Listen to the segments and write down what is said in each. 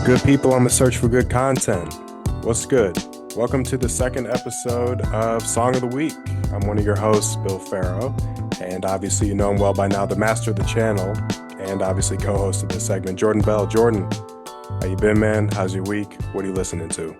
Good people on the search for good content. What's good? Welcome to the second episode of Song of the Week. I'm one of your hosts, Bill Farrow, and obviously you know him well by now, the master of the channel, and obviously co-host of this segment, Jordan Bell. Jordan, how you been, man? How's your week? What are you listening to?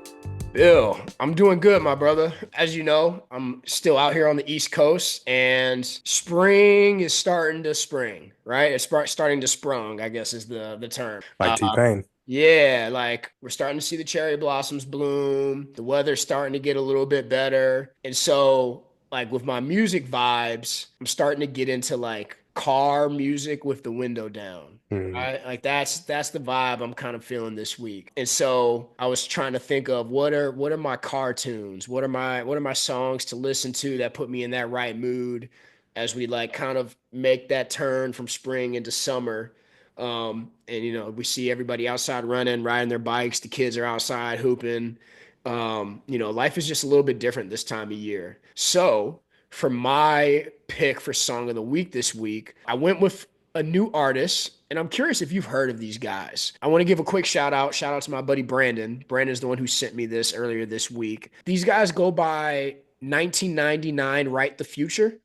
Bill, I'm doing good, my brother. As you know, I'm still out here on the East Coast, and spring is starting to spring, right? It's starting to sprung, I guess is the term. Like T-Pain. Yeah, like we're starting to see the cherry blossoms bloom. The weather's starting to get a little bit better. And so, like with my music vibes, I'm starting to get into like car music with the window down. Hmm. Right? Like that's the vibe I'm kind of feeling this week. And so I was trying to think of what are my car tunes? What are my songs to listen to that put me in that right mood as we like kind of make that turn from spring into summer. And we see everybody outside running, riding their bikes. The kids are outside hooping. Life is just a little bit different this time of year. So, for my pick for song of the week this week, I went with a new artist, and I'm curious if you've heard of these guys. I want to give a quick shout out. Shout out to my buddy Brandon. Brandon's the one who sent me this earlier this week. These guys go by 1999 Write the Future.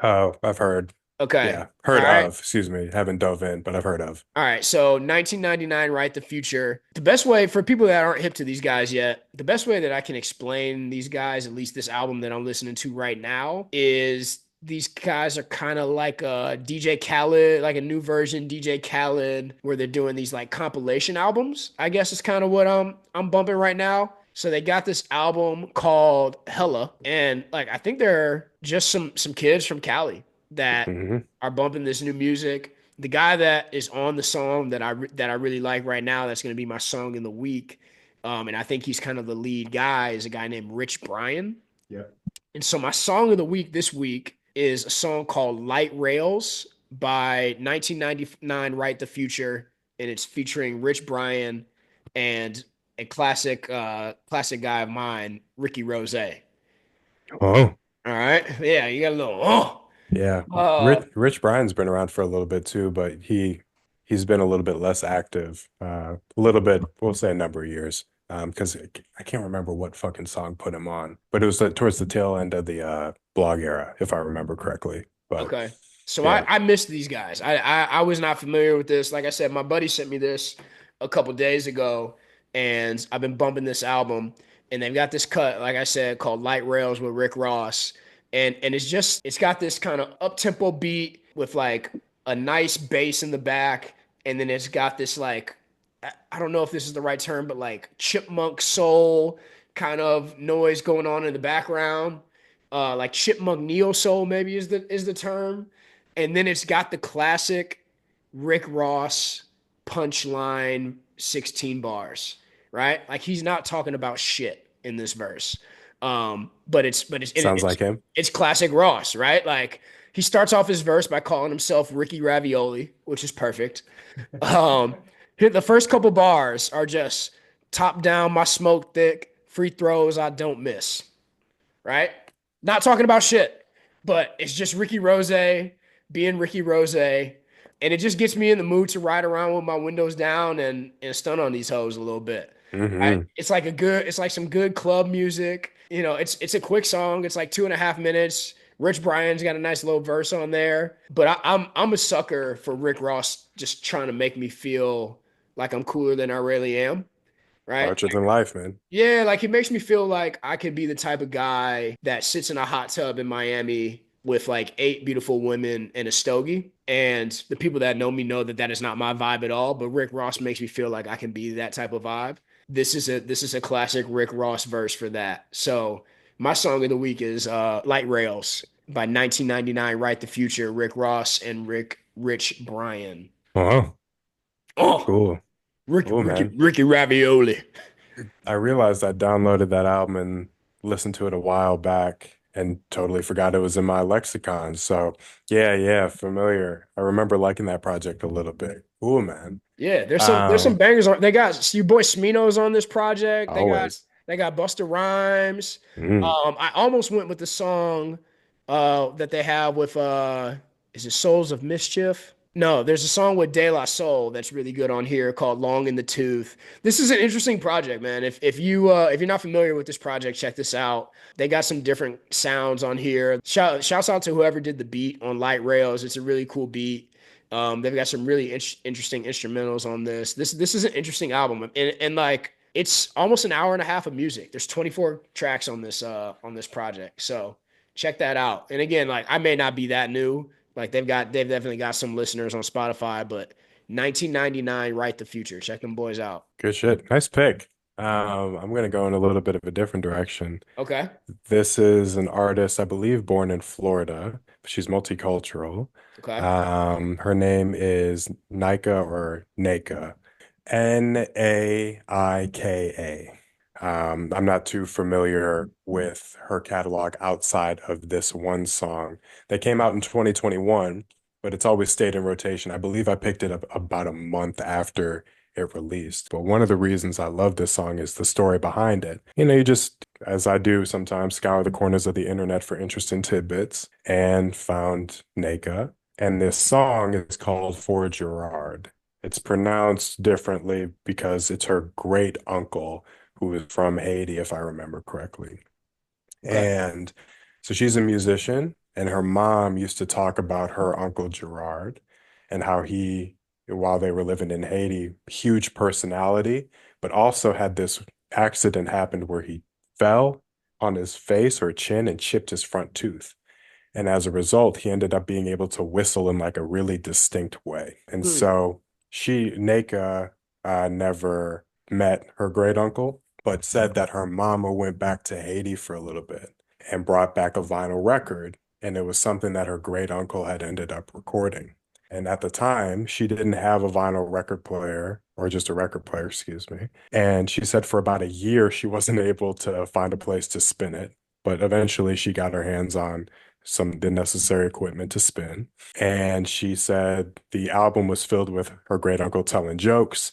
Oh, I've heard. Okay. Yeah, All heard right. of. Excuse me. Haven't dove in, but I've heard of. All right, so 1999, Write the Future. The best way for people that aren't hip to these guys yet, the best way that I can explain these guys, at least this album that I'm listening to right now, is these guys are kind of like a DJ Khaled, like a new version DJ Khaled, where they're doing these like compilation albums. I guess is kind of what I'm bumping right now. So they got this album called Hella, and like I think they're just some kids from Cali that Hmm. are bumping this new music. The guy that is on the song that I really like right now, that's going to be my song in the week, and I think he's kind of the lead guy, is a guy named Rich Brian. Yeah. And so my song of the week this week is a song called Light Rails by 1999 Write the Future, and it's featuring Rich Brian and a classic guy of mine, Ricky Rose. All Oh, right, yeah, you got a little yeah. Rich Brian's been around for a little bit too, but he's been a little bit less active. A little bit, we'll say a number of years. Because I can't remember what fucking song put him on, but it was towards the tail end of the blog era, if I remember correctly. But Okay. So I, yeah. I missed these guys. I was not familiar with this. Like I said, my buddy sent me this a couple days ago, and I've been bumping this album. And they've got this cut, like I said, called Light Rails with Rick Ross. And it's got this kind of up tempo beat with like a nice bass in the back. And then it's got this like I don't know if this is the right term, but like chipmunk soul kind of noise going on in the background, like chipmunk neo soul maybe is the term, and then it's got the classic Rick Ross punchline 16 bars, right? Like he's not talking about shit in this verse, but Sounds like him. it's classic Ross, right? Like he starts off his verse by calling himself Ricky Ravioli, which is perfect. Um, the first couple bars are just top down, my smoke thick, free throws I don't miss, right? Not talking about shit, but it's just Ricky Rose being Ricky Rose. And it just gets me in the mood to ride around with my windows down and stun on these hoes a little bit. Hmm. It's like some good club music. It's a quick song. It's like 2.5 minutes. Rich Brian's got a nice little verse on there, but I'm a sucker for Rick Ross just trying to make me feel like I'm cooler than I really am, right? Larger than life, man. Yeah, like it makes me feel like I could be the type of guy that sits in a hot tub in Miami with like eight beautiful women and a stogie. And the people that know me know that that is not my vibe at all. But Rick Ross makes me feel like I can be that type of vibe. This is a classic Rick Ross verse for that. So my song of the week is Light Rails by 1999 Write the Future, Rick Ross and Rich Brian. Oh, Oh, cool. Ricky Cool, Ricky man. Ricky Ravioli. I realized I downloaded that album and listened to it a while back and totally forgot it was in my lexicon. So, yeah, yeah, familiar. I remember liking that project a little bit. Cool, man. Yeah, there's some Um, bangers on. They got your boy Smino's on this project. They got Always. they got Busta Rhymes. Mm. I almost went with the song that they have with is it Souls of Mischief? No, there's a song with De La Soul that's really good on here called "Long in the Tooth." This is an interesting project, man. If you're not familiar with this project, check this out. They got some different sounds on here. Shouts out to whoever did the beat on Light Rails. It's a really cool beat. They've got some really interesting instrumentals on this. This is an interesting album, and like it's almost an hour and a half of music. There's 24 tracks on this project, so check that out. And again, like I may not be that new. Like they've definitely got some listeners on Spotify, but 1999, Write the Future. Check them boys out. Good shit. Nice pick. I'm gonna go in a little bit of a different direction. Okay. This is an artist, I believe, born in Florida, but she's multicultural. Okay. Her name is Naika or Naika, Naika. I'm not too familiar with her catalog outside of this one song. They came out in 2021, but it's always stayed in rotation. I believe I picked it up about a month after it released. But one of the reasons I love this song is the story behind it. You just, as I do sometimes, scour the corners of the internet for interesting tidbits and found Naka. And this song is called For Gerard. It's pronounced differently because it's her great uncle who is from Haiti, if I remember correctly. Okay. And so she's a musician, and her mom used to talk about her uncle Gerard and how he, while they were living in Haiti, huge personality, but also had this accident happened where he fell on his face or chin and chipped his front tooth. And as a result, he ended up being able to whistle in like a really distinct way. And Hmm. so Naka, never met her great uncle, but said that her mama went back to Haiti for a little bit and brought back a vinyl record. And it was something that her great uncle had ended up recording. And at the time, she didn't have a vinyl record player or just a record player, excuse me. And she said for about a year, she wasn't able to find a place to spin it. But eventually, she got her hands on the necessary equipment to spin. And she said the album was filled with her great uncle telling jokes,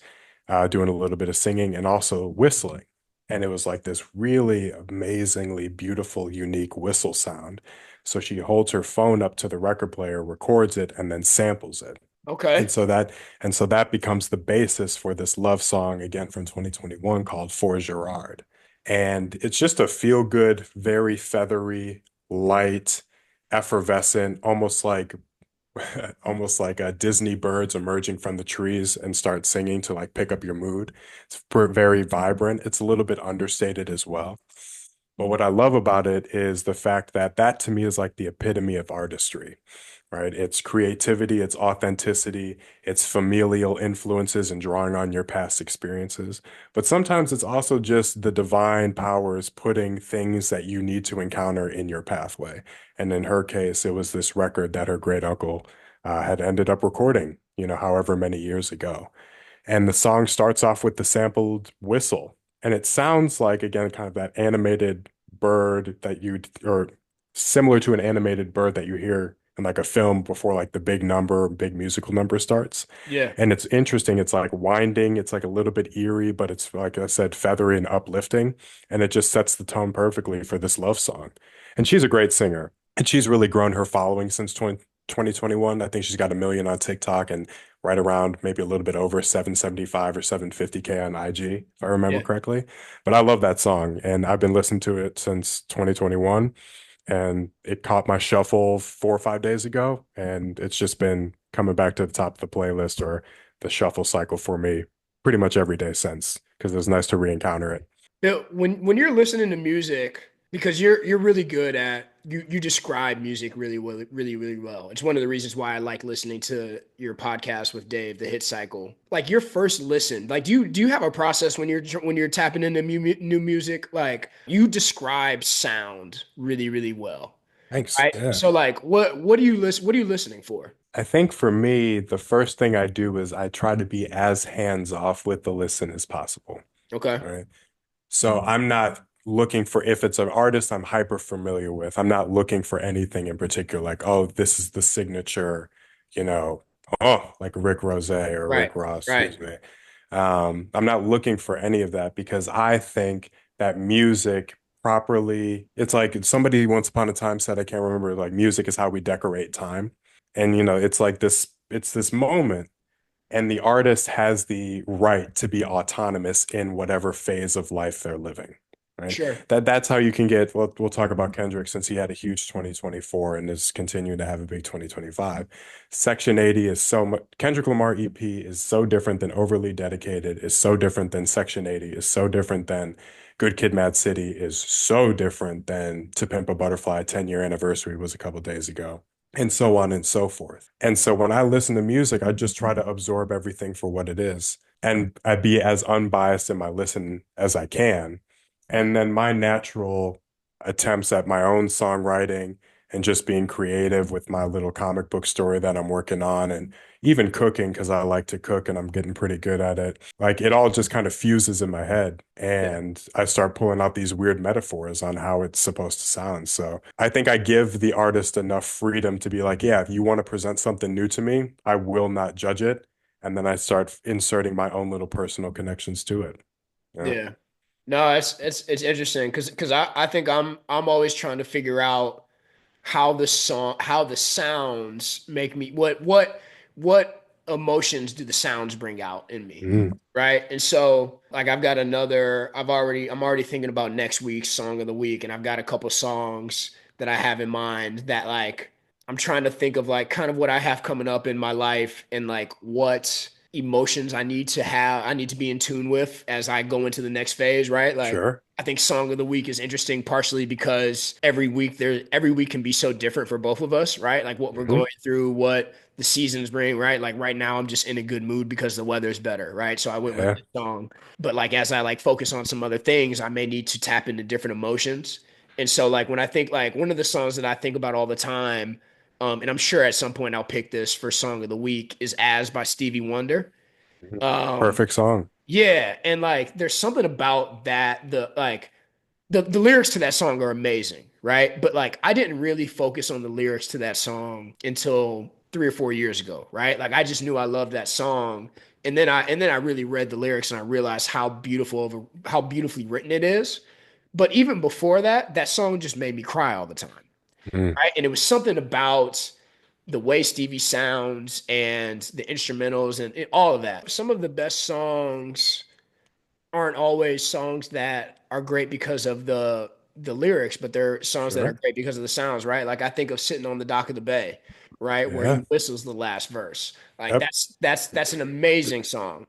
doing a little bit of singing, and also whistling. And it was like this really amazingly beautiful, unique whistle sound. So she holds her phone up to the record player, records it, and then samples it. And Okay. so that and so that becomes the basis for this love song again from 2021 called For Gerard. And it's just a feel good, very feathery, light, effervescent, almost like Disney birds emerging from the trees and start singing to like pick up your mood. It's very vibrant. It's a little bit understated as well. But what I love about it is the fact that that to me is like the epitome of artistry, right? It's creativity, it's authenticity, it's familial influences and drawing on your past experiences. But sometimes it's also just the divine powers putting things that you need to encounter in your pathway. And in her case, it was this record that her great uncle had ended up recording, however many years ago. And the song starts off with the sampled whistle. And it sounds like, again, kind of that animated bird or similar to an animated bird that you hear in like a film before like the big musical number starts. Yeah. And it's interesting. It's like winding, it's like a little bit eerie, but it's, like I said, feathery and uplifting. And it just sets the tone perfectly for this love song. And she's a great singer. And she's really grown her following since 2021. I think she's got 1 million on TikTok and right around maybe a little bit over 775 or 750K on IG, if I remember Yeah. correctly. But I love that song, and I've been listening to it since 2021, and it caught my shuffle 4 or 5 days ago, and it's just been coming back to the top of the playlist or the shuffle cycle for me pretty much every day since, because it was nice to re-encounter it. When you're listening to music, because you're really good at you describe music really well, really well. It's one of the reasons why I like listening to your podcast with Dave, the Hit Cycle. Like your first listen, like do you have a process when you're tapping into new music? Like you describe sound really well, Thanks. right? Yeah. So like what do you listen? What are you listening for? I think for me, the first thing I do is I try to be as hands off with the listen as possible. Okay. All right. So I'm not looking for if it's an artist I'm hyper familiar with. I'm not looking for anything in particular, like, oh, this is the signature, you know, like Rick Rose or Right. Rick Ross, Right. excuse me. I'm not looking for any of that because I think that music properly, it's like somebody once upon a time said, I can't remember, like music is how we decorate time. And it's like this it's this moment, and the artist has the right to be autonomous in whatever phase of life they're living. Right. Sure. That's how you can get, well, we'll talk about Kendrick since he had a huge 2024 and is continuing to have a big 2025. Section 80 is so much, Kendrick Lamar EP is so different than Overly Dedicated, is so different than Section 80, is so different than Good Kid, Mad City, is so different than To Pimp a Butterfly. 10-year anniversary was a couple days ago, and so on and so forth. And so when I listen to music, I just try to absorb everything for what it is. And I be as unbiased in my listen as I can. And then my natural attempts at my own songwriting and just being creative with my little comic book story that I'm working on, and even cooking because I like to cook and I'm getting pretty good at it. Like it all just kind of fuses in my head, Yeah. and I start pulling out these weird metaphors on how it's supposed to sound. So I think I give the artist enough freedom to be like, yeah, if you want to present something new to me, I will not judge it. And then I start inserting my own little personal connections to it. Yeah. Yeah. No, it's interesting because I think I'm always trying to figure out how the sounds make me what emotions do the sounds bring out in me, Mm, right? And so like I'm already thinking about next week's song of the week, and I've got a couple songs that I have in mind that like I'm trying to think of like kind of what I have coming up in my life and like what emotions I need to be in tune with as I go into the next phase, right? Like sure. I think song of the week is interesting partially because every week can be so different for both of us, right? Like what we're Hmm. going through, what the seasons bring, right? Like right now I'm just in a good mood because the weather's better, right? So I went with Yeah. this song. But like as I like focus on some other things, I may need to tap into different emotions. And so like when I think like one of the songs that I think about all the time, and I'm sure at some point I'll pick this for song of the week is As by Stevie Wonder. Mhm. Um, Perfect song. yeah, and like there's something about that the lyrics to that song are amazing, right? But like I didn't really focus on the lyrics to that song until 3 or 4 years ago, right? Like I just knew I loved that song. And then I really read the lyrics and I realized how beautifully written it is. But even before that, that song just made me cry all the time, Mm, right? And it was something about the way Stevie sounds and the instrumentals and all of that. Some of the best songs aren't always songs that are great because of the lyrics, but they're songs that are sure. great because of the sounds, right? Like I think of Sitting on the Dock of the Bay, right, where Yeah. he whistles the last verse. Like Yep. that's an amazing song.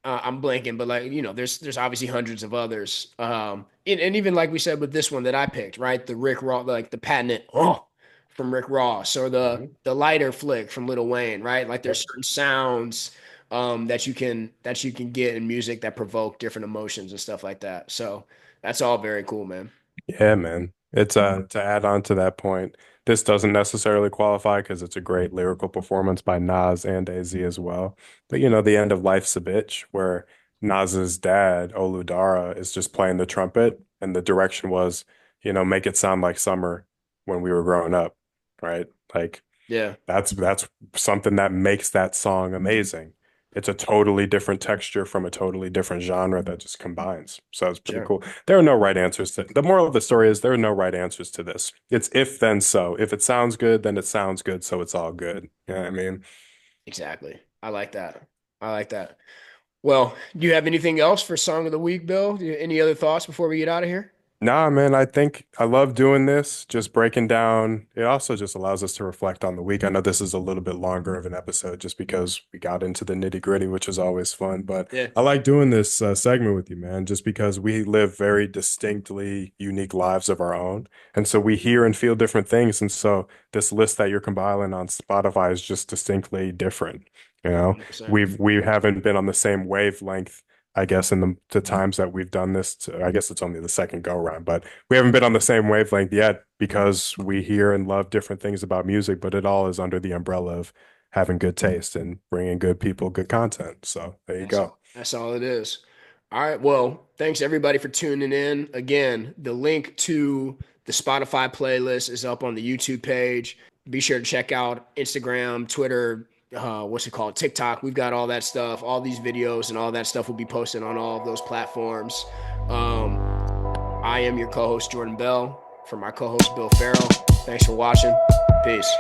I'm blanking, but like there's obviously hundreds of others. And even like we said with this one that I picked, right, the Rick Ross, like the patented oh from Rick Ross, or Mhm. the lighter flick from Lil Wayne, right? Like there's Yep. certain sounds that you can get in music that provoke different emotions and stuff like that. So that's all very cool, man. Yeah, man. It's to add on to that point, this doesn't necessarily qualify because it's a great lyrical performance by Nas and AZ as well. But the end of Life's a Bitch, where Nas's dad, Oludara, is just playing the trumpet, and the direction was, make it sound like summer when we were growing up, right? Like Yeah, that's something that makes that song amazing. It's a totally different texture from a totally different genre that just combines. So it's pretty sure. cool. There are no right answers to the moral of the story is there are no right answers to this. It's if then so. If it sounds good, then it sounds good, so it's all good. You know what I mean? Exactly. I like that. I like that. Well, do you have anything else for song of the week, Bill? Any other thoughts before we get out of here? Nah, man, I think I love doing this, just breaking down. It also just allows us to reflect on the week. I know this is a little bit longer of an episode just because we got into the nitty-gritty, which is always fun. But Yeah. I like doing this segment with you, man, just because we live very distinctly unique lives of our own. And so we hear and feel different things. And so this list that you're compiling on Spotify is just distinctly different. You know, 100%. we haven't been on the same wavelength, I guess, in the times that we've done this. I guess it's only the second go round, but we haven't been on the same wavelength yet because we hear and love different things about music, but it all is under the umbrella of having good taste and bringing good people good content. So there you That's go. all. That's all it is. All right. Well, thanks everybody for tuning in. Again, the link to the Spotify playlist is up on the YouTube page. Be sure to check out Instagram, Twitter, what's it called? TikTok. We've got all that stuff. All these videos and all that stuff will be posted on all of those platforms. Um, I am your co-host, Jordan Bell, for my co-host, Bill Farrell. Thanks for watching. Peace.